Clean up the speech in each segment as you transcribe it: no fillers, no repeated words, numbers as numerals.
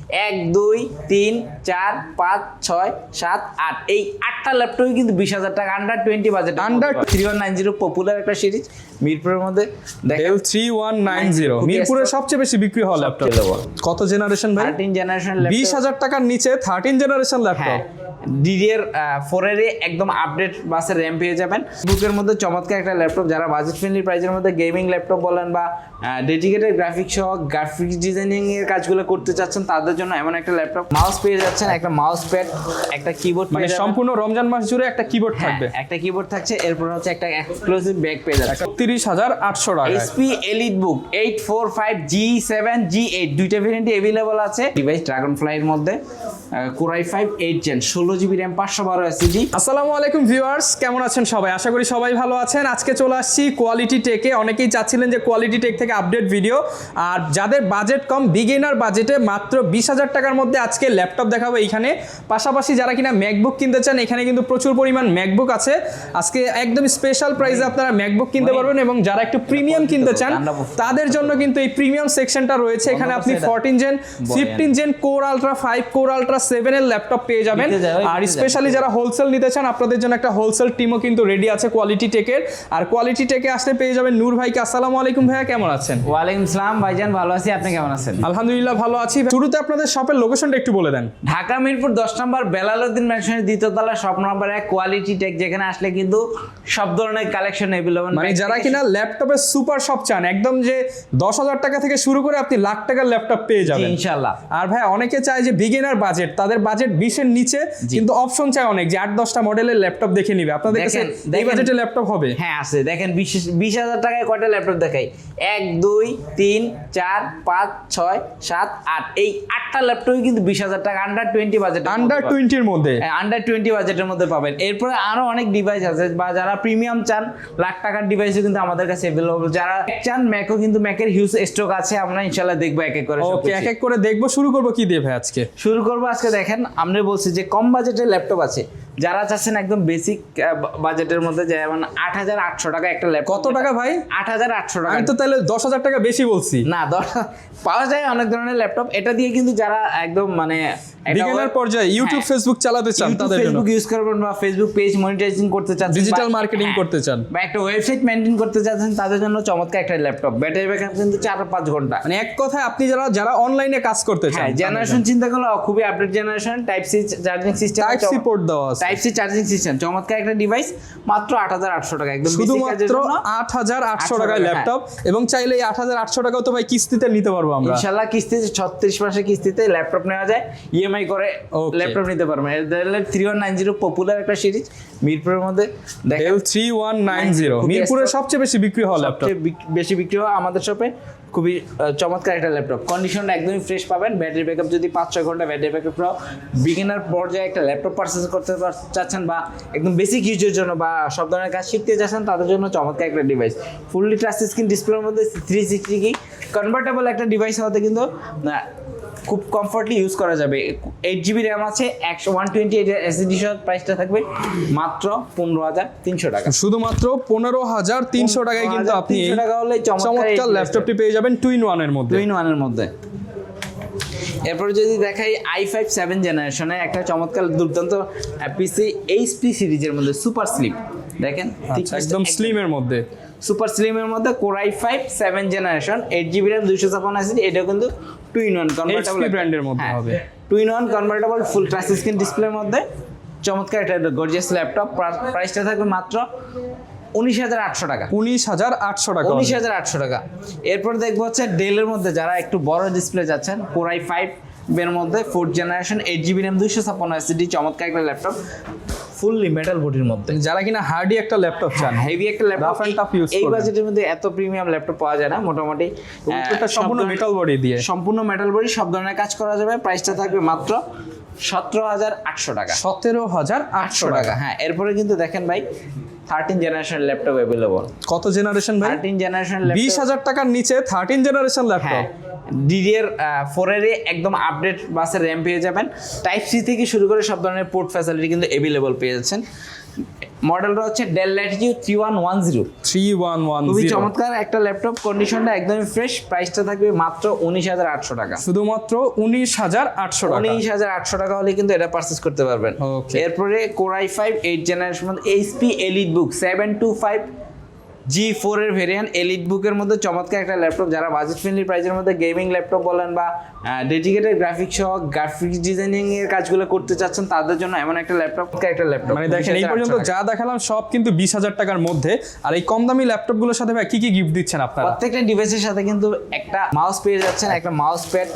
1 2 3 4 5 6 7 8 এই 8টা ল্যাপটপই কিন্তু 20,000 টাকা আন্ডার 20 বাজেট Under 3190 পপুলার একটা সিরিজ মিরপুরের মধ্যে দেখেন L3190 মিরপুরের সবচেয়ে বেশি বিক্রি হওয়া ল্যাপটপ। কত জেনারেশন ভাই? 13 জেনারেশন 20,000 টাকার নিচে 13 জেনারেশন ল্যাপটপ। DDR4 এর একদম আপডেট বাসের র্যাম পেয়ে যাবেন। বুকের মধ্যে চমৎকার একটা ল্যাপটপ, যারা বাজেট ফ্রেন্ডলি প্রাইসের মধ্যে গেমিং ল্যাপটপ বলেন বা ডেডিকেটেড গ্রাফিক্স সহ গ্রাফিক্স ডিজাইনিং এর কাজগুলো করতে চাচ্ছেন তাদের জন্য এমন একটা ল্যাপটপ। মাউস পেয়ে যাচ্ছেন, একটা মাউস প্যাড, একটা কিবোর্ড, মানে সম্পূর্ণ রমজান মাস জুড়ে একটা কিবোর্ড থাকবে। একটা কিবোর্ড থাকছে, এরপর হচ্ছে একটা এক্সক্লুসিভ ব্যাগ পেয়ে যাচ্ছে 30,800 টাকা। HP Elitebook 845G7 G8 দুইটা ভেরিয়েন্টে अवेलेबल আছে। ডিভাইস ড্রাগনফ্লাই এর মধ্যে Core i5 8 Gen 16GB RAM 512 SSD। আসসালামু আলাইকুম ভিউয়ার্স, কেমন আছেন সবাই? আশা করি সবাই ভালো আছেন। আজকে চলে আসছি কোয়ালিটি টেকে। অনেকেই চাচ্ছিলেন যে কোয়ালিটি টেক থেকে আপডেট ভিডিও, আর যাদের বাজেট কম, বিগিনার বাজেটে মাত্র 20,000 টাকার মধ্যে আজকে ল্যাপটপ দেখাবো এইখানে। পাশাপাশি যারা কিনা ম্যাকবুক কিনতে চান, এখানে কিন্তু প্রচুর পরিমাণ ম্যাকবুক আছে। আজকে একদম স্পেশাল প্রাইসে আপনারা ম্যাকবুক কিনতে পারবেন, এবং যারা একটু প্রিমিয়াম কিনতে চান তাদের জন্য কিন্তু এই প্রিমিয়াম সেকশনটা রয়েছে। এখানে আপনি 14 gen 15 gen core ultra 5 core ultra 7 এর ল্যাপটপ পেয়ে যাবেন। আর স্পেশালি যারা হোলসেল নিতে চান, আপনাদের জন্য একটা হোলসেল টিমও কিন্তু রেডি আছে কোয়ালিটি টেকের। আর কোয়ালিটি টেকে আসলে পেয়ে যাবেন নূর ভাইকে। আসসালামু আলাইকুম ভাইয়া, কেমন আছেন? ওয়ালাইকুম আসসালাম ভাইজান, ভালো আছি, আপনি কেমন আছেন? আলহামদুলিল্লাহ ভালো আছি। শুরুতে আপনাদের শপের লোকেশনটা একটু বলে দেন। ঢাকা মিরপুর 10 নম্বর বেলালউদ্দিন ম্যানশনের দ্বিতীয় তলা, শপ নম্বর 1, কোয়ালিটি টেক। যেখানে আসলে কিন্তু সব ধরনের কালেকশন अवेलेबल। মানে যারা কিনা ল্যাপটপের সুপার শপ চান, একদম যে 10,000 টাকা থেকে শুরু করে আপনি লাখ টাকার ল্যাপটপ পেয়ে যাবেন ইনশাআল্লাহ। আর ভাই অনেকে চায় যে বিগিনার বাজেট, তাদের বাজেট 20 এর নিচে, কিন্তু অপশন চায় অনেক যে 8-10টা মডেলের ল্যাপটপ দেখে নিবে। আপনাদের কাছে এই বাজেটে ল্যাপটপ হবে? হ্যাঁ আছে, দেখেন 20,000 টাকায় কয়টা ল্যাপটপ দেখাই? 1 2 3 4 5 6 7 8 এই 8টা ল্যাপটপই কিন্তু 20,000 টাকা আন্ডার 20 বাজেট, আন্ডার 20 এর মধ্যে, আন্ডার 20 বাজেটের মধ্যে পাবেন। এরপরে আরো অনেক ডিভাইস আছে, বা যারা প্রিমিয়াম চান লাখ টাকার ডিভাইসও কিন্তু আমাদের কাছে अवेलेबल। যারা চান ম্যাকও, কিন্তু ম্যাকের হিউজ স্টক আছে। আমরা ইনশাআল্লাহ দেখবো এক এক করে। ওকে, এক এক করে দেখবো। শুরু করবো কি দিয়ে ভাই আজকে? শুরু করবো আজকে, দেখেন আমরা বলছি যে কম বাজেটের ল্যাপটপ আছে। যারা চাচ্ছেন একদম বেসিক বাজেটের মধ্যে, যেমন 8,800 টাকা একটা ল্যাপটপ। কত টাকা ভাই? 8,800 টাকা। আমি তো তাহলে 10,000 টাকা বেশি বলছি। না, পাওয়া যায় অনেক ধরনের ল্যাপটপ। এটা দিয়ে কিন্তু যারা একদম মানে বিগিনার পর্যায়ে ইউটিউব ফেসবুক চালাতে চান, তাদের জন্য ফেসবুক ইউজ করবেন, বা ফেসবুক পেজ মনিটাইজিং করতে চান, ডিজিটাল মার্কেটিং করতে চান, বা একটা ওয়েবসাইট মেইনটেইন করতে চাচ্ছেন, তাদের জন্য চমৎকার একটা ল্যাপটপ। ব্যাটারি ব্যাকআপ কিন্তু 4-5 ঘন্টা। মানে এক কথায় আপনি যারা অনলাইনে কাজ করতে চান, জেনারেশন চিন্তা করলে খুবই update generation. Type C charging system, type C port দেওয়া আছে, টাইপ সি চার্জিং সিস্টেম, চমৎকার একটা ডিভাইস। মাত্র 8,800 টাকা, একদম শুধুমাত্র 8,800 টাকায় ল্যাপটপ। এবং চাইলে এই 8,800 টাকাও তো ভাই কিস্তিতে নিতে পারবো আমরা ইনশাআল্লাহ। কিস্তিতে 36 মাসের কিস্তিতে ল্যাপটপ নেওয়া যায়, ইএমআই করে ল্যাপটপ নিতে পারবেন। এর 3190 পপুলার একটা সিরিজ মিরপুরের মধ্যে। দেখেন L3190 মিরপুরের সবচেয়ে বেশি বিক্রি হওয়া ল্যাপটপ, বেশি বিক্রি হয় আমাদের শপে। খুবই চমৎকার একটা ল্যাপটপ, কন্ডিশনটা একদমই ফ্রেশ পাবেন। ব্যাটারি ব্যাকআপ যদি 5-6 ঘন্টা ব্যাটারি ব্যাকআপ সহ বিগিনার পর্যায়ে একটা ল্যাপটপ পারচেজ করতে চাচ্ছেন, বা একদম বেসিক ইউজের জন্য, বা সব ধরনের কাজ শিখতে চাচ্ছেন, তাদের জন্য চমৎকার একটা ডিভাইস। ফুললি টাচ স্ক্রিন ডিসপ্লের মধ্যে 360 কি কনভার্টেবল একটা ডিভাইস হতে কিন্তু খুব কমফর্টলি ইউজ করা যাবে। 8GB র্যাম আছে, 128 এসএসডি সহ। প্রাইসটা থাকবে মাত্র 15,300 টাকা। শুধুমাত্র 15,300 টাকায় কিন্তু আপনি এই চমৎকার ল্যাপটপটি পেয়ে যাবেন 2-in-1 এর মধ্যে। 2-in-1 এর মধ্যে। এরপর যদি দেখাই i5 7 জেনারেশনের একটা চমৎকার দুর্দান্ত পিসি, এইচপি সিরিজের মধ্যে সুপার স্লিম। দেখেন একদম স্লিমের মধ্যে, সুপার স্লিমের মধ্যে Core i5 7 generation 8GB RAM 256 SSD। এটা কিন্তু 2-in-1 কনভার্টেবল ব্র্যান্ডের মধ্যে হবে। 2-in-1 কনভার্টেবল ফুল টাচ স্ক্রিন ডিসপ্লের মধ্যে চমৎকার একটা গর্জিয়াস ল্যাপটপ। প্রাইসটা থাকবে মাত্র 19,800 টাকা। 19,800 টাকা। 19,800 টাকা। এরপর দেখবো হচ্ছে ডেলের মধ্যে, যারা একটু বড় ডিসপ্লে যাচ্ছেন, Core i5 এর মধ্যে 4th generation 8GB RAM 256 SSD চমৎকার একটা ল্যাপটপ, ফুললি মেটাল বডির মধ্যে। যারা কিনা হার্ডি একটা ল্যাপটপ চান, হেভি একটা ল্যাপটপ, এই বাজেটের মধ্যে এত প্রিমিয়াম ল্যাপটপ পাওয়া যায় না। মোটামুটি এটা সম্পূর্ণ মেটাল বডি দিয়ে, সম্পূর্ণ মেটাল বডি, সব ধরনের কাজ করা যাবে। প্রাইসটা থাকবে মাত্র 17,800 টাকা। 17,800 টাকা। হ্যাঁ, এরপরে কিন্তু দেখেন ভাই 13 জেনারেশন ল্যাপটপ अवेलेबल। কত জেনারেশন ভাই? 13 জেনারেশন ল্যাপটপ। 20,000 টাকার নিচে 13 জেনারেশন ল্যাপটপ। DDR4 এর একদম আপডেট বাসের র্যাম পেয়ে যাবেন। টাইপ সি থেকে শুরু করে সব ধরনের পোর্ট ফ্যাসিলিটি কিন্তু अवेलेबल পেয়ে যাচ্ছেন। মডেলটা হচ্ছে ডেল ল্যাটিটিউড 3110। 3110 খুবই চমৎকার একটা ল্যাপটপ, কন্ডিশনটা একদমই ফ্রেশ, প্রাইসটা থাকবে মাত্র 19,800 টাকা। শুধুমাত্র 19,800 টাকা। 19,800 টাকা হলে কিন্তু এটা পারচেজ করতে পারবেন। Okay. এরপরে Core i5 8 generation HP EliteBook 725G4 এর ভেরিয়েন্ট EliteBook এর মধ্যে চমৎকার একটা ল্যাপটপ। যারা বাজেট ফ্রেন্ডলি প্রাইসের মধ্যে গেমিং ল্যাপটপ বলেন বা ডেডিকেটেড গ্রাফিক্স সহ গ্রাফিক্স ডিজাইনিং এর কাজগুলো করতে চাচ্ছেন তাদের জন্য এমন একটা ল্যাপটপ মানে দেখেন এই পর্যন্ত যা দেখালাম সব কিন্তু 20,000 টাকার মধ্যে। আর এই কম দামি ল্যাপটপ গুলোর সাথে ভাই কি কি গিফট দিচ্ছেন আপনারা? প্রত্যেকটা ডিভাইসের সাথে কিন্তু একটা মাউস পেয়ে যাচ্ছেন, একটা মাউস প্যাড,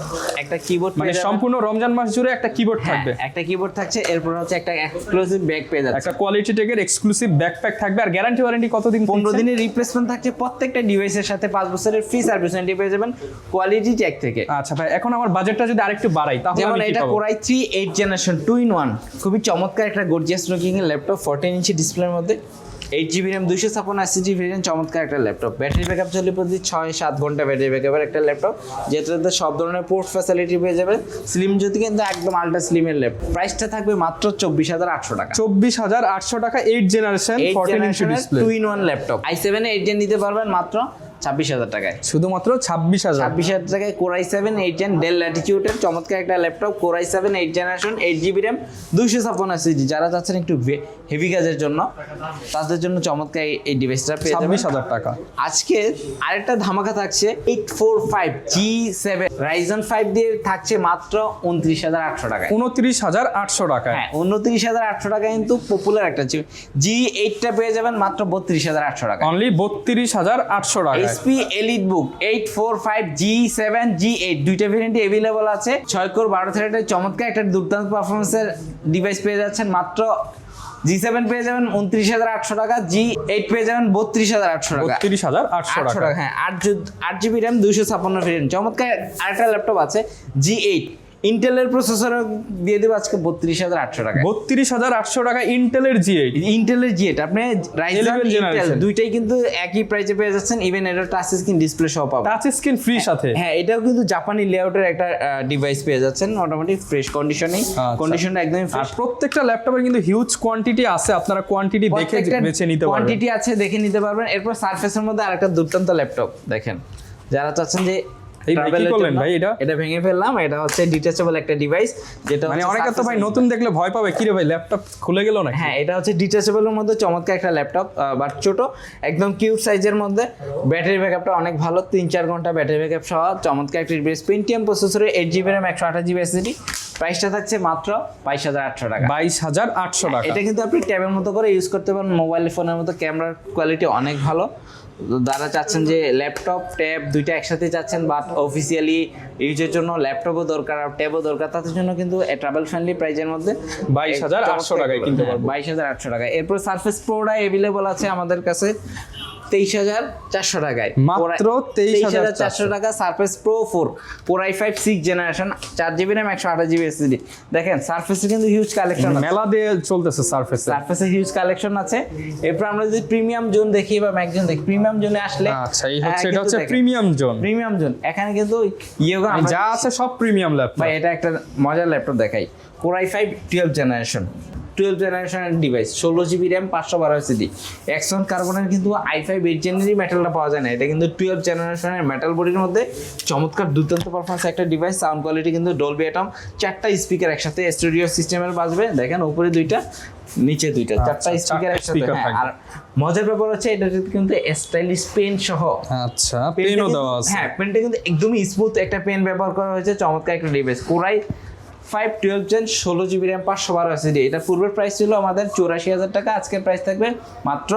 একটা কিবোর্ড, মানে সম্পূর্ণ রমজান মাস জুড়ে একটা কিবোর্ড থাকবে, একটা কিবোর্ড থাকছে, এরপর হচ্ছে একটা এক্সক্লুসিভ ব্যাগ পেয়ে যাচ্ছে, একটা কোয়ালিটি টেকের এক্সক্লুসিভ ব্যাকপ্যাক থাকবে। আর গ্যারান্টি ওয়ারেন্টি কতদিন? 15 দিনের রিপ্লেসমেন্ট থাকছে। প্রত্যেকটা ডিভাইসের সাথে 5 বছরের ফ্রি সার্ভিস ওয়ারেন্টি পেয়ে যাবেন কোয়ালিটি টেক থেকে। আচ্ছা ভাই, এখন আমার বাজেটটা যদি আরেকটু বাড়াই তাহলে যেমন আমি কি এটা পাবো? Core i3 8 জেনারেশন 2-in-1 খুবই চমৎকার একটা গর্জিয়াস লুকিং এর ল্যাপটপ, 14 ইঞ্চি ডিসপ্লের মধ্যে 8GB RAM 256 ভেরিয়েন্ট, চমৎকার একটা ল্যাপটপ। ব্যাটারি ব্যাকআপ চলে প্রতি 6-7 ঘন্টা ব্যাটারি ব্যাকআপের একটা ল্যাপটপ, যেটাতে সব ধরনের পোর্ট ফ্যাসিলিটি পেয়ে যাবে। স্লিম যদি কিন্তু একদম আল্ট্রা স্লিমের ল্যাপটপ, প্রাইসটা থাকবে মাত্র 24,800 টাকা। 24,800 টাকা 8 generation 14 inch display 2-in-1 laptop. i7 8 gen নিতে পারবেন মাত্র 26,000 টাকায়, শুধুমাত্র 26,000 টাকায়। Core i7 8 জেন ডেল ল্যাটিটিউডের চমৎকার একটা laptop, Core i7 8 generation 8GB RAM 256GB। যারা চাচ্ছেন একটু হেভি কাজের জন্য তাদের জন্য চমৎকার এই ডিভাইসটা পেয়ে যাবেন 26,000 টাকা। আজকে আরেকটা ধামাকা থাকছে 845G7 Ryzen 5 দিয়ে থাকছে মাত্র 29,800 টাকায়। 29,800 টাকায়। হ্যাঁ, 29,800 টাকা কিন্তু পপুলার একটা G8 টা পেয়ে যাবেন মাত্র 32,800 টাকা। অনলি 32,800 টাকা। HP EliteBook 845G7 G8 দুইটা ভেরিয়েন্টে अवेलेबल আছে। 6 কোর 12 থ্রেডের চমৎকার একটা দুর্দান্ত পারফরম্যান্সের ডিভাইস পেয়ে যাচ্ছেন মাত্র G7 পেয়ে যাবেন 29,800 টাকা, G8 পেয়ে যাবেন 32,800 টাকা। 32,800 টাকা। হ্যাঁ, 8GB RAM 256 ভেরিয়েন্ট চমৎকার আরেকটা ল্যাপটপ আছে G8 ইন্টেলের প্রসেসর দিয়ে দেব আজকে 32,800 টাকা। 32,800 টাকা ইন্টেলের G8। ইন্টেলের G8 আপনি রাইজেন 11 ইন্টেল generation। দুইটাই কিন্তু একই প্রাইসে পেয়ে যাচ্ছেন, ইভেন এটা টাচ স্ক্রিন ডিসপ্লে সহ পাবেন, টাচ স্ক্রিন ফ্রি সাথে। হ্যাঁ, এটাও কিন্তু জাপানি লেআউটের একটা ডিভাইস পেয়ে যাচ্ছেন, মোটামুটি ফ্রেশ কন্ডিশনেই, কন্ডিশনটা একদমই আর ফ্রেশ। প্রত্যেকটা ল্যাপটপের কিন্তু হিউজ কোয়ান্টিটি আছে, আপনারা কোয়ান্টিটি দেখে বেছে নিতে পারবেন। কোয়ান্টিটি আছে, দেখে নিতে পারবেন। এরপর সারফেসের মধ্যে আরেকটা দুর্দান্ত ল্যাপটপ দেখেন, যারা চাচ্ছেন যে এই ভাই কি করলেন ভাই? এটা ভেঙে ফেললাম। এটা হচ্ছে ডিটাচেবল একটা ডিভাইস, যেটা মানে হচ্ছে অনেকে তো ভাই নতুন দেখলে ভয় পাবে, কি রে ভাই ল্যাপটপ খুলে গেল না? হ্যাঁ, এটা হচ্ছে ডিটাচেবলের মধ্যে চমৎকার একটা ল্যাপটপ, বাট ছোট, একদম কিউট সাইজের মধ্যে। ব্যাটারি ব্যাকআপটা অনেক ভালো, 3-4 ঘন্টা ব্যাটারি ব্যাকআপ সহ চমৎকার একটা ডিভাইস। Pentium প্রসেসরে 8GB RAM 128GB SSD, প্রাইসটা থাকছে মাত্র 22,800 টাকা। 22,800 টাকা। এটা কিন্তু আপনি ট্যাবের মতো করে ইউজ করতে পারেন, মোবাইল ফোনের মতো। ক্যামেরার কোয়ালিটি অনেক ভালো। যারা চাচ্ছেন যে ল্যাপটপ ট্যাব দুইটা একসাথে চাচ্ছেন, বাট অফিসিয়ালি ইউজের জন্য ল্যাপটপও দরকার আর ট্যাবও দরকার, তাদের জন্য কিন্তু ট্রাভেল ফ্রেন্ডলি প্রাইজের মধ্যে 22,800 টাকায় কিনতে পারবেন। 22,800 টাকা। এরপর সারফেস প্রোটা अवेलेबल আছে আমাদের কাছে 23,400 টাকায়, মাত্র 23,400 টাকা। Surface pro 4 Core i5 6 generation 4GB RAM 128GB SSD। দেখেন সারফেসে কিন্তু হিউজ কালেকশন আছে, মেলা দিয়ে চলতেছে সারফেসে। সারফেসে হিউজ কালেকশন আছে। এরপর আমরা যদি প্রিমিয়াম জোন দেখি বা ম্যাক জোন দেখি, প্রিমিয়াম জোনে আসলে আচ্ছা, এটা হচ্ছে প্রিমিয়াম জোন। প্রিমিয়াম জোন এখানে কিন্তু ইয়োগা যা আছে সব প্রিমিয়াম ল্যাপটপ। ভাই এটা একটা মজার ল্যাপটপ দেখাই, Core i5 12 জেনারেশনের device, 16GB RAM 512 SSD। Axon কার্বনের কিন্তু i5 8 জেনারেশনের মেটালটা পাওয়া যায় না, এটা কিন্তু 12 জেনারেশনের মেটাল বডির মধ্যে চমৎকার দুর্দান্ত পারফরম্যান্স একটা ডিভাইস। সাউন্ড কোয়ালিটি কিন্তু ডলবি অ্যাটম, 4টা স্পিকার একসাথে স্টুডিও সিস্টেমের বাজবে। দেখেন উপরে 2টা নিচে 2টা, 4টা স্পিকার একসাথে। আর মজার ব্যাপার হচ্ছে এটাতে কিন্তু স্টাইলিশ পেন সহ, আচ্ছা পেনও দেওয়া আছে। হ্যাঁ, পেনটা কিন্তু একদমই স্মুথ একটা পেন ব্যবহার করা হয়েছে, চমৎকার একটা device. Core i5 12 gen 16GB RAM 512 SSD। এটা পূর্বের প্রাইস ছিল আমাদের 84,000 টাকা, আজকের প্রাইস থাকবে মাত্র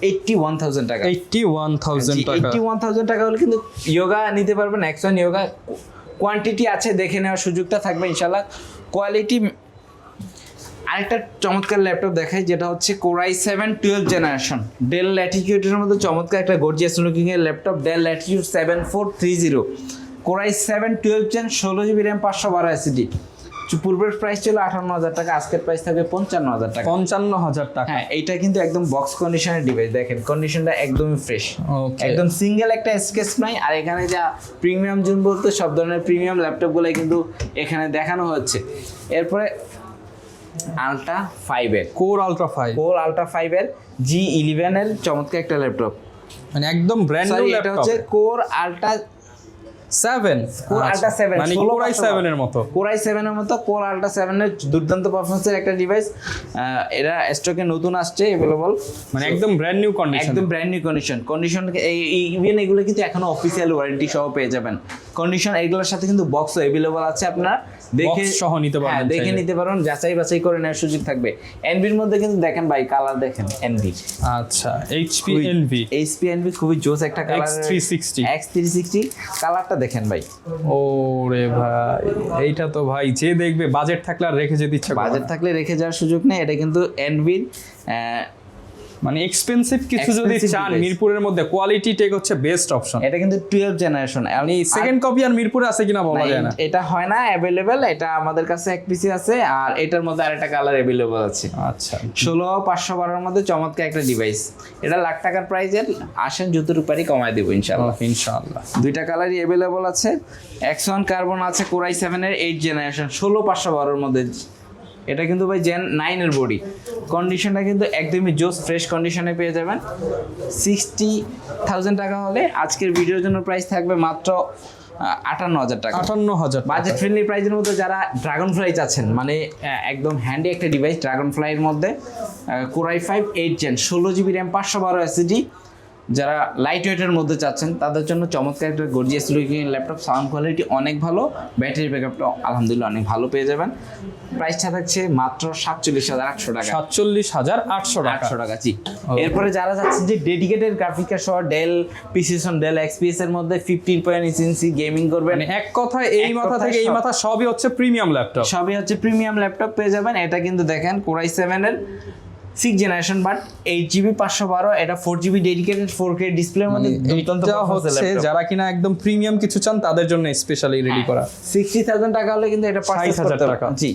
81,000 টাকা। 81,000 টাকা। 81,000 টাকা হলে কিন্তু ইয়োগা নিতে পারবেন। Axon ইয়োগা কোয়ান্টিটি আছে, দেখে নেওয়ার সুযোগটা থাকবে ইনশাআল্লাহ। কোয়ালিটি আরেকটা চমৎকার ল্যাপটপ দেখাই, যেটা হচ্ছে Core i7 12 জেনারেশন ডেল ল্যাটিটিউডের মধ্যে চমৎকার একটা গর্জিয়াস লুকিং এর laptop, Dell Latitude 7430। Core i7 12 gen 16GB RAM 512 SSD। পূর্বের প্রাইস ছিল 58,000 টাকা, আজকের প্রাইস থাকবে 55,000 টাকা। 55,000 টাকা। হ্যাঁ, এইটা কিন্তু একদম বক্স কন্ডিশনের ডিভাইস, দেখেন কন্ডিশনটা একদমই ফ্রেশ, একদম সিঙ্গেল একটা স্কেচ নাই। আর এখানে যা প্রিমিয়াম জোন বলতে সব ধরনের প্রিমিয়াম ল্যাপটপগুলোই কিন্তু এখানে দেখানো হচ্ছে। এরপরে আলট্রা 5 এর কোর আলট্রা 5 কোর আলট্রা 5 এর G11 এর চমৎকার একটা ল্যাপটপ। মানে একদম ব্র্যান্ড নিউ এটা ল্যাপটপ হচ্ছে কোর আলট্রা 7 কোর আলট্রা 7 মানে কোর i7 এর মতো কোর i7 এর মতো কোর আলট্রা 7 এর দুর্দান্ত পারফরম্যান্সের একটা ডিভাইস। এটা স্টকে নতুন আসছে अवेलेबल, মানে একদম ব্র্যান্ড নিউ কন্ডিশন, একদম ব্র্যান্ড নিউ কন্ডিশন ইভেন এগুলো কিন্তু এখনো অফিসিয়াল ওয়ারেন্টি সহ পেয়ে যাবেন। কন্ডিশন এগুলোর সাথে কিন্তু বক্সও अवेलेबल আছে, আপনারা দেখে সহ নিতে পারবেন, দেখে নিতে পারেন, যাচাই বাছাই করে নেওয়ার সুযোগ থাকবে। এনভির মধ্যে কিন্তু দেখেন ভাই কালার দেখেন এনভি, আচ্ছা এইচপি এনভি খুবই জোস একটা কালার X360 X360 কালারটা দেখেন ভাই। ওরে ভাই এইটা তো ভাই যে দেখবে বাজেট থাকলে আর রেখে যেতে ইচ্ছা করে বাজেট থাকলে রেখে যাওয়ার সুযোগ নেই। এটা কিন্তু এনভির মানে এক্সপেন্সিভ কিছু যদি Expensive চান device। মিরপুরের মধ্যে কোয়ালিটি টেক হচ্ছে বেস্ট অপশন। এটা কিন্তু 12 জেনারেশন, মানে সেকেন্ড কপি আর মিরপুরে আছে কিনা বলা যায় না, এটা হয় না अवेलेबल। এটা আমাদের কাছে এক পিসি আছে, আর এটার মধ্যে আরেকটা কালার अवेलेबल আছে। আচ্ছা 16512 এর মধ্যে চমৎকার একটা ডিভাইস। এটা লাখ টাকার প্রাইজের, আসেন জুতোর উপরই কমায় দেব ইনশাআল্লাহ। ইনশাআল্লাহ দুইটা কালারই अवेलेबल আছে। X1 কার্বন আছে কোর i7 এর 8 জেনারেশন 16512 এর মধ্যে। এটা কিন্তু ভাই জেন 9 এর বডি, কন্ডিশনটা কিন্তু একদমই জোস ফ্রেশ কন্ডিশনে পেয়ে যাবেন। 60,000 টাকা হলে আজকের ভিডিওর জন্য প্রাইস থাকবে মাত্র 58,000 টাকা। 58,000 বাজেট ফ্রেন্ডলি প্রাইসের মধ্যে যারা ড্রাগন ফ্লাই চাচ্ছেন, মানে একদম হ্যান্ডি একটা ডিভাইস ড্রাগন ফ্লাইয়ের মধ্যে, core i5 8 gen 16GB RAM 512 SSD, যারা লাইট ওয়েটের মধ্যে চাচ্ছেন তাদের জন্য চমৎকার একটা gorgeous looking laptop. Sound quality অনেক ভালো, ব্যাটারি ব্যাকআপটা আলহামদুলিল্লাহ অনেক ভালো পেয়ে যাবেন। প্রাইসটা থাকছে মাত্র 47,800 টাকা। 47,800 টাকা 800 টাকা জি। এরপরে যারা চাচ্ছেন যে ডেডিকেটেড গ্রাফিক কার্ড সহ ডেল প্রিসিশন ডেল XPS এর মধ্যে 15.8 ইঞ্চি গেমিং করবেন, মানে এক কথায় এই মাথা থেকে এই মাথা সবই হচ্ছে প্রিমিয়াম ল্যাপটপ, সবই হচ্ছে প্রিমিয়াম ল্যাপটপ পেয়ে যাবেন। এটা কিন্তু দেখেন কোর i7 এর 6 জেনারেশন বাট 8GB 512, এটা 4GB ডেডিকেটেড 4K ডিসপ্লের মধ্যে দুর্দান্ত এটা performance হচ্ছে laptop। যারা কিনা একদম প্রিমিয়াম কিছু চান তাদের জন্য স্পেশালি রেডি করা। 60,000 টাকা হলে কিন্তু এটা পারচেজ 60,000 করতে টাকা। পারবেন জি।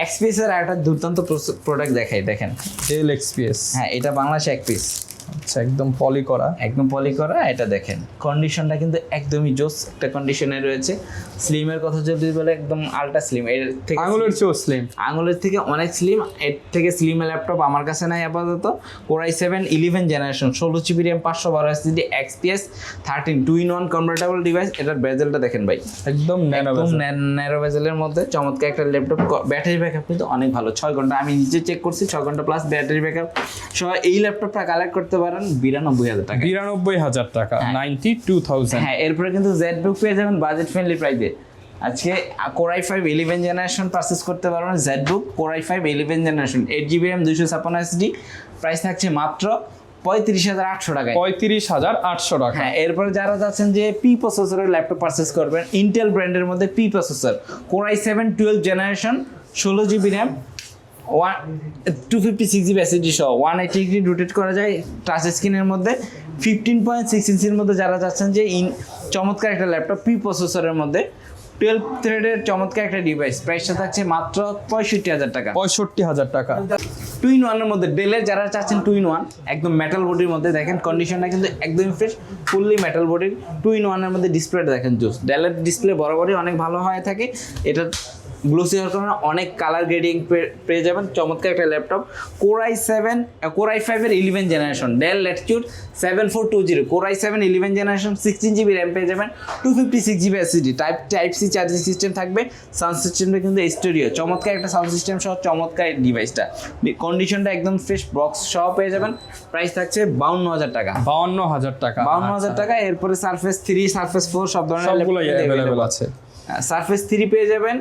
XPS এর একটা দুর্দান্ত প্রোডাক্ট দেখাই দেখেন, ডেল XPS, হ্যাঁ এটা বাংলাদেশে এক পিস, আচ্ছা একদম পলি করা, একদম পলি করা। এটা দেখেন কন্ডিশনটা কিন্তু একদমই জোস একটা কন্ডিশনে রয়েছে। স্লিমের কথা যদি বলে একদম আলট্রা স্লিম, এর থেকে আঙুলের চেয়েও স্লিম, আঙুলের থেকে অনেক স্লিম। এর থেকে স্লিম ল্যাপটপ আমার কাছে নাই আপাতত। Core i7 11 generation 16GB RAM 512 SSD XPS 13 2-in-1 convertible device. এটার বেজেলটা দেখেন ভাই, একদম একদম ন্যারো বেজেলের মধ্যে চমৎকার একটা ল্যাপটপ। ব্যাটারি ব্যাকআপ কিন্তু অনেক ভালো, 6 ঘন্টা আমি নিজে চেক করছি, 6 ঘন্টা প্লাস ব্যাটারি ব্যাকআপ সহ এই ল্যাপটপটা কালেক্ট করতে পারেন 92,000 টাকা। 92,000 টাকা 92,000। হ্যাঁ এরপরে কিন্তু জেডবুক পেয়ে যাবেন বাজেট ফ্রেন্ডলি প্রাইসে। আজকে কোর i5 11 জেনারেশন পারচেজ করতে পারবেন, ZBook core i5 11 generation 8GB RAM 256 SSD, price থাকছে মাত্র 35,800 টাকায়। 35,800 টাকা। হ্যাঁ এরপরে যারা চাচ্ছেন যে পি প্রসেসরের ল্যাপটপ পারচেজ করবেন, ইন্টেল ব্র্যান্ডের মধ্যে P processor core i7 12 generation 16GB RAM 256GB SSD সহ 180 ডিগ্রি রোটেট করা যায় টাচ স্ক্রিনের মধ্যে 15.6 ইঞ্চির মধ্যে যারা চাচ্ছেন যে চমৎকার একটা ল্যাপটপ পি প্রসেসরের মধ্যে 12 থ্রেডের চমৎকার একটা ডিভাইস, প্রাইসটা থাকছে মাত্র 65,000 টাকা। 65,000 টাকা। 2-in-1 এর মধ্যে ডেলের যারা চাচ্ছেন 2-in-1 একদম মেটাল বডির মধ্যে, দেখেন কন্ডিশনটা কিন্তু একদমই ফ্রেশ, ফুললি মেটাল বডির 2-in-1 এর মধ্যে ডিসপ্লেটা দেখেন জোস। ডেলের ডিসপ্লে বরাবরই অনেক ভালো হয়ে থাকে, এটা গ্লোসি হওয়ার কারণে অনেক কালার গ্রেডিং পেয়ে যাবেন। চমৎকার একটা ল্যাপটপ কোর i5 এর 11 generation Dell Latitude 7420, core i7 11 generation 16GB RAM পেয়ে যাবেন 256GB SSD, type C charging system থাকবে। সাউন্ড সিস্টেমটা কিন্তু স্টুডিও, চমৎকার একটা সাউন্ড সিস্টেম সহ চমৎকার ডিভাইসটা। কন্ডিশনটা একদম ফ্রেশ, বক্স সহ পেয়ে যাবেন। প্রাইস থাকছে 52,000 টাকা। 52,000 টাকা। 52,000 টাকা। এরপরে সারফেস 3 সারফেস 4 সব ধরনের সবগুলোই अवेलेबल আছে। সারফেস 3 পেয়ে যাবেন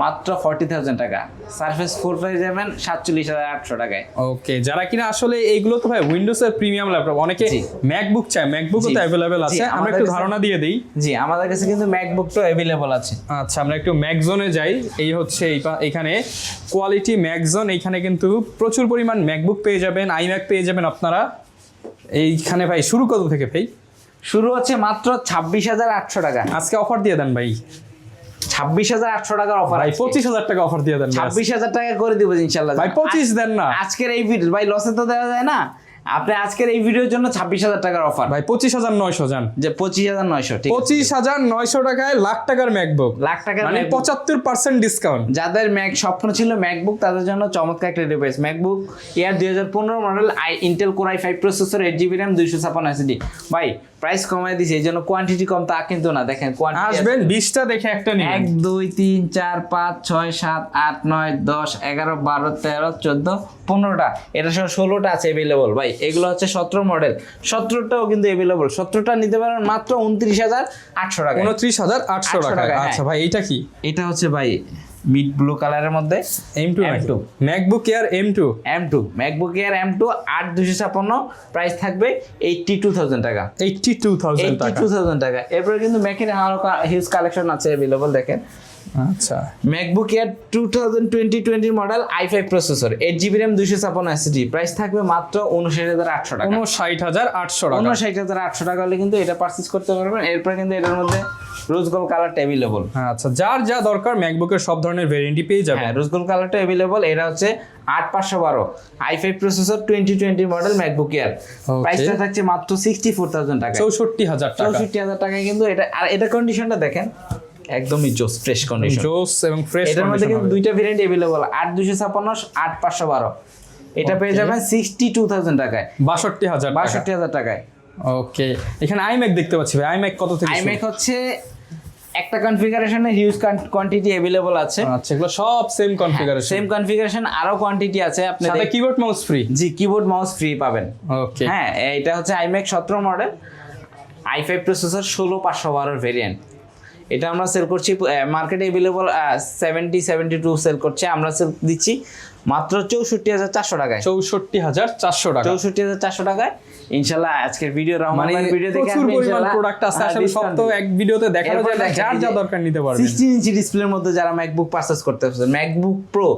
মাত্র 40,000 টাকা, সারফেস 4 পেয়ে যাবেন 47,800 টাকায়। ওকে যারা কিনা আসলে এইগুলো তো ভাই উইন্ডোজ এর প্রিমিয়াম ল্যাপটপ, অনেকে ম্যাকবুক চায়, ম্যাকবুকও তো अवेलेबल আছে। আমরা একটু ধারণা দিয়ে দেই। জি আমাদের কাছে কিন্তু ম্যাকবুকটাও अवेलेबल আছে। আচ্ছা আমরা একটু ম্যাকজোনে যাই। এই হচ্ছে এখানে কোয়ালিটি ম্যাকজোন, এইখানে কিন্তু প্রচুর পরিমাণ ম্যাকবুক পেয়ে যাবেন, আইম্যাক পেয়ে যাবেন আপনারা। এইখানে ভাই শুরু কত থেকে ভাই? শুরু হচ্ছে মাত্র 26,800 টাকা। আজকে অফার দিয়ে দেন ভাই, 26,800 টাকার অফার। ভাই 25,000 টাকা অফার দিয়ে দেন। 26,000 টাকা করে দিব ইনশাআল্লাহ। ভাই 25 দেন না আজকের এই ভিডিও ভাই লসে তো দেওয়া যায় না। আপনি আজকের এই ভিডিওর জন্য 26,000 টাকার অফার ভাই 25,900 জান, যে 25,900, ঠিক আছে? 25,900 টাকায় লাখ টাকার ম্যাকবুক, লাখ টাকার মানে MacBook। 75% ডিসকাউন্ট। যাদের স্বপ্ন ছিল ম্যাকবুক, তাদের জন্য চমৎকার একটা device. MacBook air 2015 model, Intel core i5 processor, 8GB RAM, 256 SSD। ভাই প্রাইস কমায় দিছে, এই জন্য কোয়ান্টিটি কম তা কিন্তু না। দেখেন কোয়ান্টিটি আসবেন 20টা দেখে একটা নিন। 1 2 3 4 5 6 7 8 9 10 11 12 13 14 15টা, এটা সহ 16টা আছে अवेलेबल। ভাই এগুলো হচ্ছে 17 মডেল, 17টাও কিন্তু अवेलेबल। 17টা নিতে পারেন মাত্র 29,800 টাকা। 29,800 টাকা। টাকা, আচ্ছা ভাই এইটা কি? এটা হচ্ছে ভাই মিড ব্লু কালারের মধ্যে M2 M2 MacBook air M2 MacBook air M2 8256, price থাকবে 82,000 টাকা। 82,000 টাকা। 82,000 টাকা। এরপরে কিন্তু ম্যাকের আরো হিউজ কালেকশন আছে अवेलेबल। দেখেন আচ্ছা, MacBook air 2020 model, i5 processor, 8GB RAM, 256 SSD, price থাকবে মাত্র 59,800 টাকা। 59,800 টাকা। 59,800 টাকা হলে কিন্তু এটা পারচেজ করতে পারবেন। এরপরে কিন্তু এটার মধ্যে রোজ গোল্ড কালারটা अवेलेबल। আচ্ছা, যার যা দরকার ম্যাকবুকের সব ধরনের ভেরিয়েন্টই পেয়ে যাবেন। হ্যাঁ, রোজ গোল্ড কালারটা अवेलेबल। এটা হচ্ছে 8512 i5 processor, 2020 model MacBook air, প্রাইসটা থাকছে মাত্র 64,000 টাকা। 64,000 টাকা। 64,000 টাকায় কিন্তু এটা। আর এটা কন্ডিশনটা দেখেন, একদমই জোস, ফ্রেশ কন্ডিশন, জোস এবং ফ্রেশ। এটার মধ্যে কিন্তু দুইটা ভেরিয়েন্ট अवेलेबल, 8256, 8512। এটা পেয়ে যাবেন 62,000 টাকায়, 62,000 টাকা। 62,000 টাকায়। ওকে, এখানে আইম্যাক দেখতে পাচ্ছি ভাই। আইম্যাক কত থেকে শুরু? iMac হচ্ছে একটা কনফিগারেশনে হিউজ কোয়ান্টিটি अवेलेबल আছে। আচ্ছা, এগুলো সব সেম কনফিগারেশন। সেম কনফিগারেশন, আরো কোয়ান্টিটি আছে। আপনি সাথে কিবোর্ড মাউস ফ্রি। জি, কিবোর্ড মাউস ফ্রি পাবেন। ওকে, হ্যাঁ, এটা হচ্ছে iMac 17 model, i5 processor, 16712 variant. এটা আমরা সেল করছি মার্কেটে अवेलेबल 72 সেল করছে, আমরা সেল দিচ্ছি মাত্র 64,400 টাকায়। 64,400 টাকা। 64,400 টাকায় ইনশাআল্লাহ। আজকের ভিডিও মানে ভিডিও দেখে প্রচুর পরিমাণ প্রোডাক্ট আছে, আসলে সব তো এক ভিডিওতে দেখানো যায় না। যার যা দরকার নিতে পারবেন। 16 ইঞ্চি ডিসপ্লের মধ্যে যারা ম্যাকবুক পারচেজ করতে চাচ্ছেন, ম্যাকবুক প্রো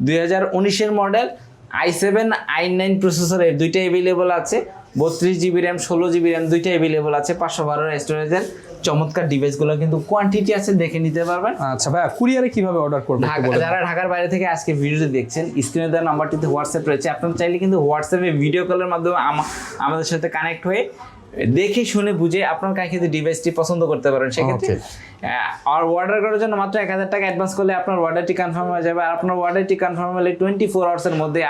2019 এর মডেল, i7 i9 প্রসেসরের, দুইটা अवेलेबल আছে। 32GB RAM, 16GB RAM, দুইটা अवेलेबल আছে। 512 স্টোরেজের চমৎকার ডিভাইসগুলো কিন্তু কোয়ান্টিটি আছে, দেখে নিতে পারবেন। আচ্ছা ভাই, কুরিয়ারে কিভাবে অর্ডার করব? যারা ঢাকার বাইরে থেকে আজকে ভিডিওটি দেখছেন, স্ক্রিনে দেওয়া নাম্বারটিতে হোয়াটসঅ্যাপ রয়েছে। আপনারা চাইলে কিন্তু হোয়াটসঅ্যাপে ভিডিও কলের মাধ্যমে আমাদের সাথে কানেক্ট হয়ে দেখে শুনে বুঝে আপনার কাছে ডিভাইসটি পছন্দ করতে পারেন। সেক্ষেত্রে আর অর্ডার করার জন্য মাত্র 1,000 টাকা অ্যাডভান্স করলে আপনার অর্ডারটি কনফার্ম হয়ে যাবে। আর আপনার অর্ডারটি কনফার্ম হলে 24 আওয়ার্সের মধ্যে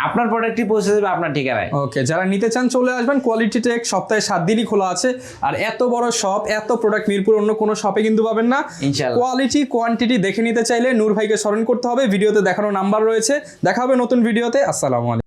আপনার প্রোডাক্টটি পৌঁছে যাবে আপনার ঠিকানায়। ওকে, যারা নিতে চান চলে আসবেন। কোয়ালিটি টেক সপ্তাহে 7 দিনই খোলা আছে। আর এত বড় শপ, এত প্রোডাক্ট মিরপুর অন্য কোনো শপে কিন্তু পাবেন না। ইনশাআল্লাহ। কোয়ালিটি কোয়ান্টিটি দেখে নিতে চাইলে নূর ভাইকে স্মরণ করতে হবে। ভিডিওতে দেখানো নাম্বার রয়েছে। দেখা হবে নতুন ভিডিওতে। আসসালামু আলাইকুম।